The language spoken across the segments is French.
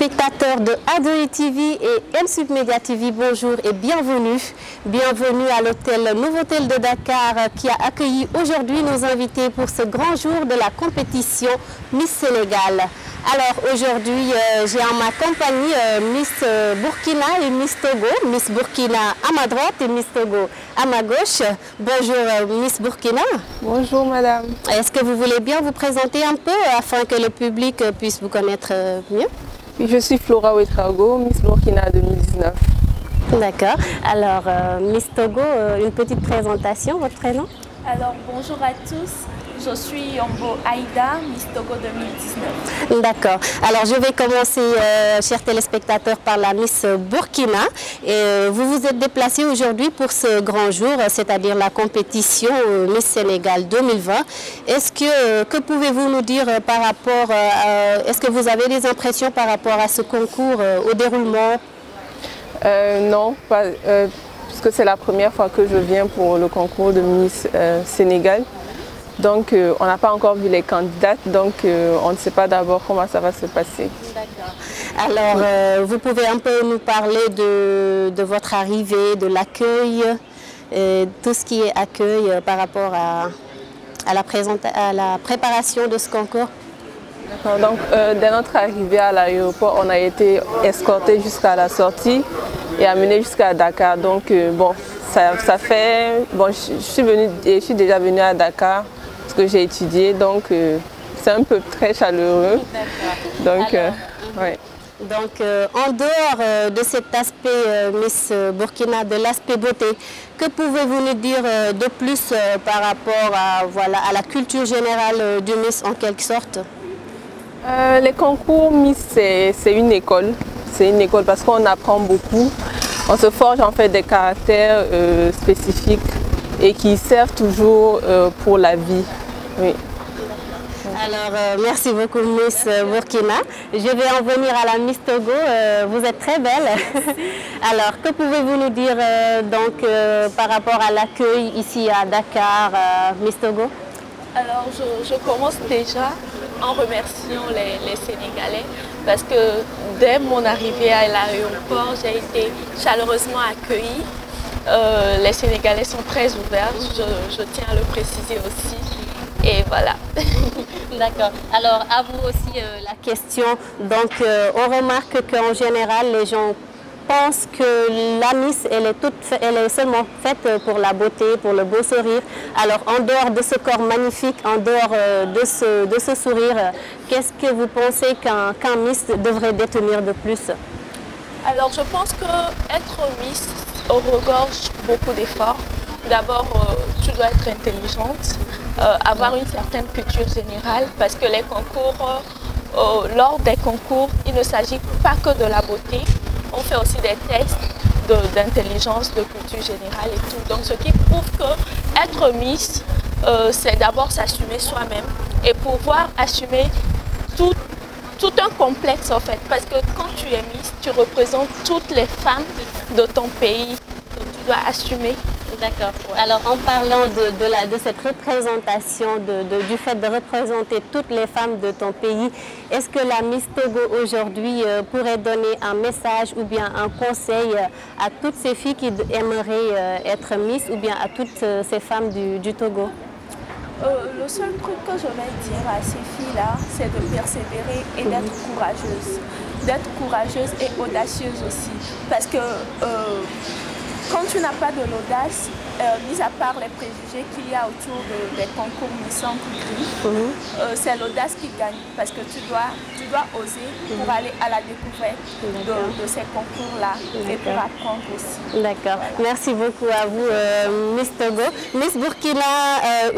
téléspectateurs de A2I TV et M-Sub Media TV, bonjour et bienvenue. Bienvenue à l'hôtel Novotel de Dakar qui a accueilli aujourd'hui nos invités pour ce grand jour de la compétition Miss Sénégal. Alors aujourd'hui, j'ai en ma compagnie Miss Burkina et Miss Togo. Miss Burkina à ma droite et Miss Togo à ma gauche. Bonjour Miss Burkina. Bonjour madame. Est-ce que vous voulez bien vous présenter un peu afin que le public puisse vous connaître mieux? Je suis Flora Ouetraogo, Miss Burkina 2019. D'accord. Alors Miss Togo, une petite présentation, votre prénom? Alors bonjour à tous. Je suis Yombo Aïda, Miss Togo 2019. D'accord. Alors je vais commencer, chers téléspectateurs, par la Miss Burkina. Et, vous vous êtes déplacé aujourd'hui pour ce grand jour, c'est-à-dire la compétition Miss Sénégal 2020. Est-ce que pouvez-vous nous dire par rapport, est-ce que vous avez des impressions par rapport à ce concours, au déroulement? Non, pas, puisque c'est la première fois que je viens pour le concours de Miss Sénégal. Donc, on n'a pas encore vu les candidates, donc on ne sait pas d'abord comment ça va se passer. D'accord. Alors, vous pouvez un peu nous parler de votre arrivée, de l'accueil, tout ce qui est accueil par rapport à la préparation de ce concours? D'accord. Donc, dès notre arrivée à l'aéroport, on a été escorté jusqu'à la sortie et amené jusqu'à Dakar. Donc, bon, ça fait... Bon, je suis déjà venue à Dakar. Que j'ai étudié, donc c'est un peu très chaleureux. Donc, ouais. Donc en dehors de cet aspect Miss Burkina, de l'aspect beauté, que pouvez-vous nous dire de plus par rapport à, voilà, à la culture générale du Miss en quelque sorte? Les concours Miss, c'est une école. C'est une école parce qu'on apprend beaucoup. On se forge en fait des caractères spécifiques et qui servent toujours pour la vie. Oui. Alors, merci beaucoup Miss Burkina. Je vais en venir à la Miss Togo. Vous êtes très belle. Alors, que pouvez-vous nous dire donc, par rapport à l'accueil ici à Dakar, Miss Togo? Alors, je commence déjà en remerciant les Sénégalais parce que dès mon arrivée à l'aéroport, j'ai été chaleureusement accueillie. Les Sénégalais sont très ouverts, je tiens à le préciser aussi. Et voilà. D'accord. Alors, à vous aussi la question. Donc, on remarque qu'en général, les gens pensent que la Miss, elle est seulement faite pour la beauté, pour le beau sourire. Alors, en dehors de ce corps magnifique, en dehors de ce sourire, qu'est-ce que vous pensez qu'un Miss devrait détenir de plus? Alors, je pense qu'être Miss regorge beaucoup d'efforts. D'abord, tu dois être intelligente, avoir une certaine culture générale parce que les concours, lors des concours, il ne s'agit pas que de la beauté. On fait aussi des tests d'intelligence, de culture générale et tout. Donc, ce qui prouve qu'être Miss, c'est d'abord s'assumer soi-même et pouvoir assumer tout un complexe en fait. Parce que quand tu es Miss, tu représentes toutes les femmes de ton pays. Donc, tu dois assumer. D'accord. Alors en parlant de cette représentation, du fait de représenter toutes les femmes de ton pays, est-ce que la Miss Togo aujourd'hui pourrait donner un message ou bien un conseil à toutes ces filles qui aimeraient être Miss ou bien à toutes ces femmes du Togo? Le seul truc que je vais dire à ces filles-là, c'est de persévérer et d'être courageuse. D'être courageuse et audacieuse aussi. Parce que quand tu n'as pas de l'audace, mis à part les préjugés qu'il y a autour des concours Miss en c'est l'audace qui gagne parce que tu dois oser pour aller à la découverte de ces concours-là et pour apprendre aussi. D'accord. Merci beaucoup à vous, Miss Togo. Miss Burkina,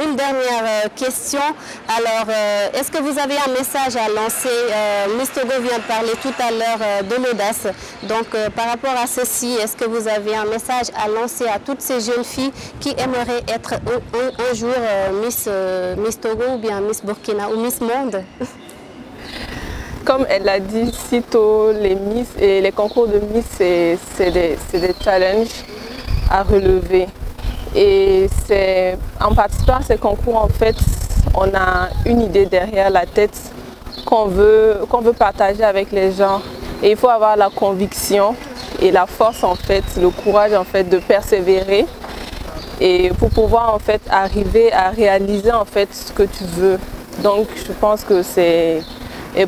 une dernière question. Alors, est-ce que vous avez un message à lancer? Miss Togo vient de parler tout à l'heure de l'audace. Donc, par rapport à ceci, est-ce que vous avez un message à lancer à toutes ces jeunes filles qui aimeraient être un jour Miss Togo ou bien Miss Burkina ou Miss Monde? Comme elle l'a dit si tôt, les Miss et les concours de Miss, c'est des challenges à relever. Et en participant à ces concours, en fait, on a une idée derrière la tête qu'on veut partager avec les gens. Et il faut avoir la conviction et la force en fait, le courage en fait de persévérer et pour pouvoir en fait arriver à réaliser en fait ce que tu veux. Donc je pense que c'est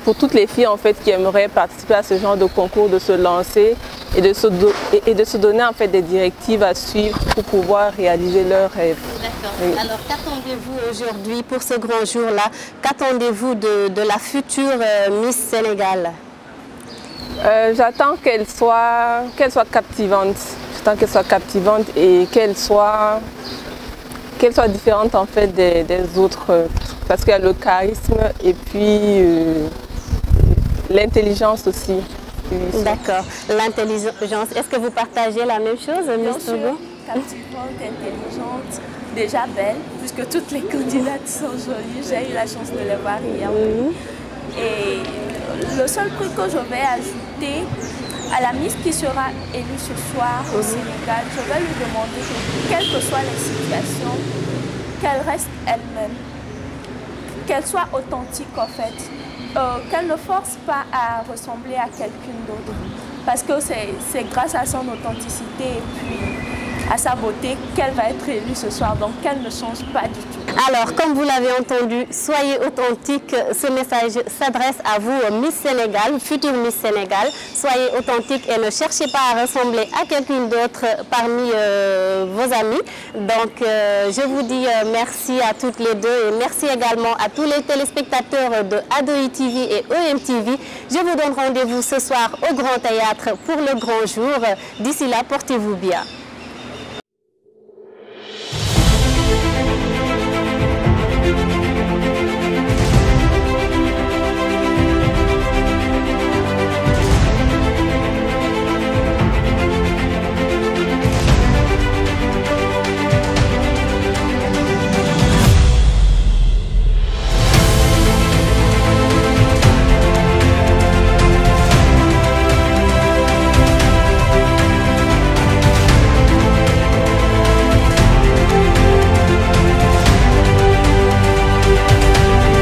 pour toutes les filles en fait qui aimeraient participer à ce genre de concours, de se lancer et de se donner en fait des directives à suivre pour pouvoir réaliser leurs rêves. D'accord. Oui. Alors qu'attendez-vous aujourd'hui pour ce grand jour-là? Qu'attendez-vous de la future Miss Sénégal? J'attends qu'elle soit captivante. J'attends qu'elle soit captivante et qu'elle soit différente en fait des autres. Parce qu'il y a le charisme et puis l'intelligence aussi. D'accord. L'intelligence, est-ce que vous partagez la même chose, Bien Miss sûr, Togo? captivante, intelligente, déjà belle, puisque toutes les candidates sont jolies. J'ai eu la chance de les voir hier. Et le seul truc que je vais ajouter à la Miss qui sera élue ce soir au Sénégal, je vais lui demander que, quelles que soient les situations, qu'elle reste elle-même, qu'elle soit authentique en fait, qu'elle ne force pas à ressembler à quelqu'un d'autre. Parce que c'est grâce à son authenticité et puis à sa beauté qu'elle va être élue ce soir, donc qu'elle ne change pas du tout. Alors, comme vous l'avez entendu, soyez authentique. Ce message s'adresse à vous, Miss Sénégal, future Miss Sénégal. Soyez authentique et ne cherchez pas à ressembler à quelqu'un d'autre parmi vos amis. Donc, je vous dis merci à toutes les deux et merci également à tous les téléspectateurs de Ado TV et EMTV. Je vous donne rendez-vous ce soir au Grand Théâtre pour le grand jour. D'ici là, portez-vous bien.